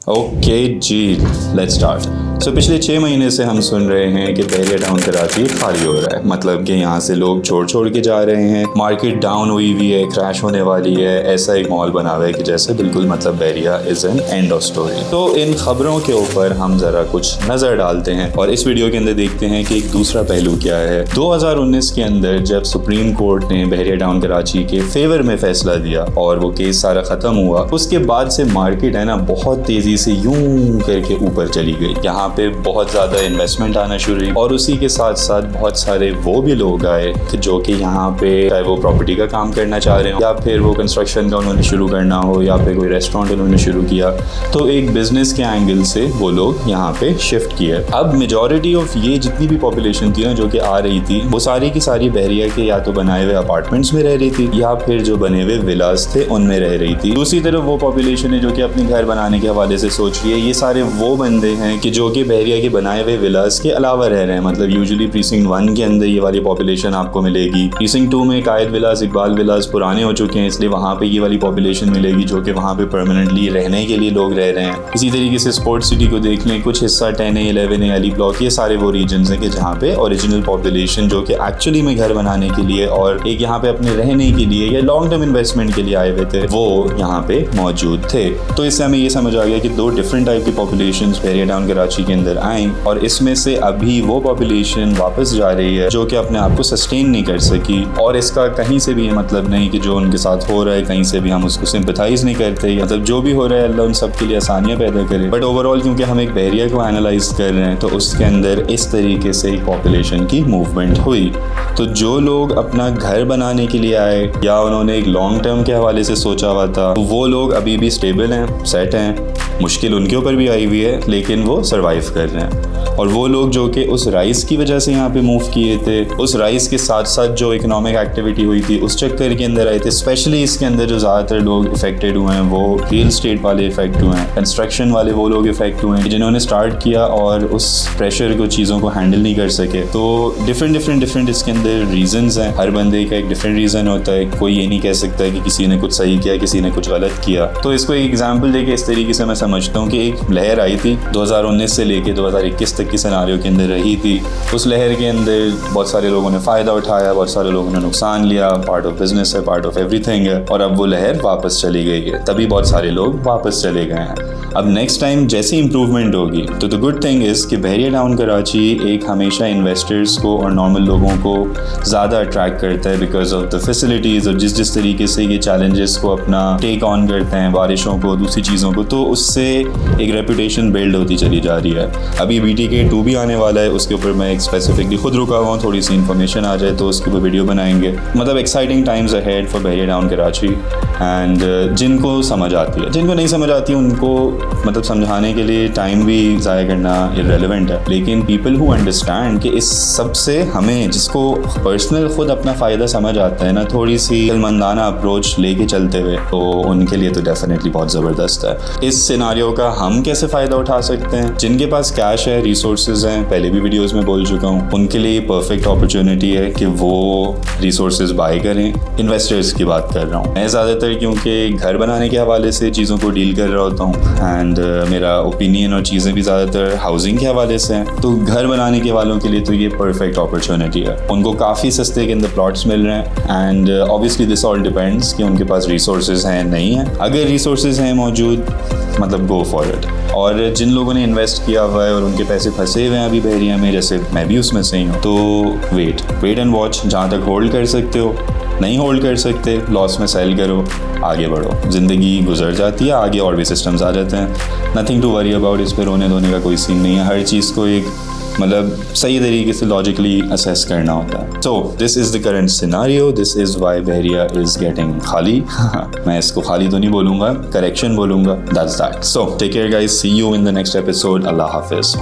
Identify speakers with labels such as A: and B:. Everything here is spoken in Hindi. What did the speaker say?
A: ओके जी, लेट्स स्टार्ट। सो पिछले 6 महीने से हम सुन रहे हैं कि बहरिया टाउन कराची खाली हो रहा है, मतलब कि यहाँ से लोग छोड़ के जा रहे हैं, मार्केट डाउन हुई हुई है, क्रैश होने वाली है, ऐसा एक माहौल बना हुआ है कि जैसे बिल्कुल मतलब Bahria is an end of story. तो इन खबरों के ऊपर हम ज़रा कुछ नज़र डालते हैं और इस वीडियो के अंदर देखते हैं कि एक दूसरा पहलू क्या है। 2019 के अंदर जब सुप्रीम कोर्ट ने बहरिया टाउन कराची के फेवर में फैसला दिया और वो केस सारा ख़त्म हुआ, उसके बाद से मार्केट है ना बहुत तेज़ी से यूं करके ऊपर चली गई। यहाँ पे बहुत ज़्यादा इन्वेस्टमेंट आना शुरू हुई और उसी के साथ साथ बहुत सारे वो भी लोग आए जो कि यहाँ पे चाहे वो प्रॉपर्टी का काम करना चाह रहे हो या फिर वो कंस्ट्रक्शन का उन्होंने शुरू करना हो या फिर कोई रेस्टोरेंट उन्होंने शुरू किया, तो एक बिजनेस के एंगल से वो लोग यहाँ पे शिफ्ट किए। अब मेजॉरिटी ऑफ ये जितनी भी पॉपुलेशन थी ना जो कि आ रही थी, वो सारी की सारी बहरिया के या तो बनाए हुए अपार्टमेंट्स में रह रही थी या फिर जो बने हुए विलास थे उनमें रह रही थी। दूसरी तरफ वो पॉपुलेशन है जो कि अपने घर बनाने के हवाले से सोच रही है। ये सारे वो बंदे हैं कि जो कि बहरिया के बनाए हुए विलास के अलावा रह रहे हैं, मतलब यूजुअली प्रीसिंक्ट 1 के अंदर ये वाली पॉपुलेशन आपको मिलेगी। प्रीसिंक्ट 2 में कायद विलास, इकबाल विलास पुराने हो चुके हैं, इसलिए वहाँ पे ये वाली पॉपुलेशन मिलेगी जो कि वहाँ पे परमानेंटली रहने के लिए लोग रह रहे हैं। इसी तरीके से स्पोर्ट्स सिटी को देख लें, कुछ हिस्सा 10A, 11A, अली ब्लॉक, ये सारे वो रीजन्स हैं कि जहाँ पे ओरिजिनल पॉपुलेशन जो कि एक्चुअली में घर बनाने के लिए और एक यहाँ पे अपने रहने के लिए या लॉन्ग टर्म इन्वेस्टमेंट के लिए आए हुए थे, वो यहाँ पे मौजूद थे। तो इससे हमें ये समझ आ गया कि 2 डिफरेंट टाइप की पॉपुलेशन बहरिया टाउन कराची के अंदर आई और इसमें से अभी वो पॉपुलेशन वापस जा रही है जो कि अपने आप को सस्टेन नहीं कर सकी। और इसका कहीं से भी ये मतलब नहीं कि जो उनके साथ हो रहा है कहीं से भी हम उसको सिंपैथाइज नहीं करते, मतलब जो भी हो रहा है अल्लाह उन सब के लिए आसानियाँ पैदा करे। बट ओवरऑल क्योंकि हम एक बहरिया को एनालाइज कर रहे हैं तो उसके अंदर इस तरीके से एक पॉपुलेशन की मूवमेंट हुई। तो जो लोग अपना घर बनाने के लिए आए या उन्होंने एक लॉन्ग टर्म के हवाले से सोचा हुआ था, तो वो लोग अभी भी स्टेबल हैं, सेट हैं। मुश्किल उनके ऊपर भी आई हुई है लेकिन वो सरवाइव कर रहे हैं। और वो लोग जो कि उस राइस की वजह से यहाँ पे मूव किए थे, उस राइस के साथ साथ जो इकोनॉमिक एक्टिविटी हुई थी उस चक्कर के अंदर आए थे। स्पेशली इसके अंदर जो ज़्यादातर लोग इफेक्टेड हुए हैं वो रियल स्टेट वाले इफेक्ट हुए हैं, कंस्ट्रक्शन वाले वो लोग इफेक्ट हुए हैं जिन्होंने स्टार्ट किया और उस प्रेशर को चीज़ों को हैंडल नहीं कर सके। तो डिफरेंट इसके अंदर रीजंस हैं, हर बंदे का एक डिफरेंट रीज़न होता है। कोई ये नहीं कह सकता कि किसी ने कुछ सही किया किसी ने कुछ गलत किया। तो इसको एक एग्जाम्पल देके इस तरीके से मैं समझता हूँ कि एक लहर आई थी 2019 से लेके 2021 तक की सिनारियो के अंदर रही थी। उस लहर के अंदर बहुत सारे लोगों ने फ़ायदा उठाया, बहुत सारे लोगों ने नुकसान लिया, पार्ट ऑफ बिजनेस है, पार्ट ऑफ एवरीथिंग है। और अब वो लहर वापस चली गई है, तभी बहुत सारे लोग वापस चले गए हैं। अब नेक्स्ट टाइम जैसी इंप्रूवमेंट होगी तो द गुड थिंग इज़ कि बहरिया टाउन कराची एक हमेशा इन्वेस्टर्स को और नॉर्मल लोगों को ज़्यादा अट्रैक्ट करता है बिकॉज ऑफ द फैसिलिटीज़ और जिस तरीके से ये चैलेंजेस को अपना टेक ऑन करते हैं, बारिशों को, दूसरी चीज़ों को, तो उससे एक रेपुटेशन बिल्ड होती चली जा रही है। अभी BTK 2 भी आने वाला है, उसके ऊपर मैं एक स्पेसिफिकली खुद रुका हुआ हूँ, थोड़ी सी इन्फॉर्मेशन आ जाए तो उसके ऊपर वीडियो बनाएंगे। मतलब exciting times ahead for Bahria town Karachi. And जिनको समझ आती है, जिनको नहीं समझ आती है उनको मतलब समझाने के लिए टाइम भी ज़ाया करना इररेलेवेंट है। लेकिन पीपल हु अंडरस्टैंड कि इस सब से हमें, जिसको पर्सनल खुद अपना फ़ायदा समझ आता है ना, थोड़ी सी दिलमंदाना अप्रोच लेके चलते हुए, तो उनके लिए तो डेफिनेटली बहुत ज़बरदस्त है। इस सिनारियो का हम कैसे फ़ायदा उठा सकते हैं? जिनके पास कैश है, रिसोर्सेज हैं, पहले भी वीडियोज़ में बोल चुका हूँ, उनके लिए परफेक्ट अपॉर्चुनिटी है कि वो रिसोर्सेज बाय करें। इन्वेस्टर्स की बात कर रहा हूँ मैं ज़्यादातर, क्योंकि घर बनाने के हवाले से चीज़ों को डील कर रहा होता हूँ एंड मेरा ओपिनियन और चीज़ें भी ज़्यादातर हाउसिंग के हवाले से हैं। तो घर बनाने के वालों के लिए तो ये परफेक्ट अपॉर्चुनिटी है। उनको काफ़ी सस्ते के अंदर प्लॉट्स मिल रहे हैं and obviously this all depends कि उनके पास रिसोर्सेज हैं नहीं हैं। अगर रिसोर्सेज हैं मौजूद, मतलब गो फॉर इट। और जिन लोगों ने इन्वेस्ट किया हुआ है और उनके पैसे फंसे हुए हैं अभी बहरिया में, जैसे मैं भी उसमें से ही हूँ, तो वेट एंड वॉच। जहाँ तक होल्ड कर सकते हो, नहीं होल्ड कर सकते, लॉस में सेल करो, आगे बढ़ो। ज़िंदगी गुजर जाती है, आगे और भी सिस्टम्स आ जाते हैं। नथिंग टू वरी अबाउट, इस पर रोने धोने का कोई सीन नहीं है। हर चीज़ को एक मतलब सही तरीके से लॉजिकली असेस करना होता है। So this is the current scenario, this is why Bahria is getting खाली। मैं इसको खाली तो नहीं बोलूँगा, करेक्शन बोलूँगा। That's that. So take care guys, see you in the next episode. अल्लाह हाफिज़।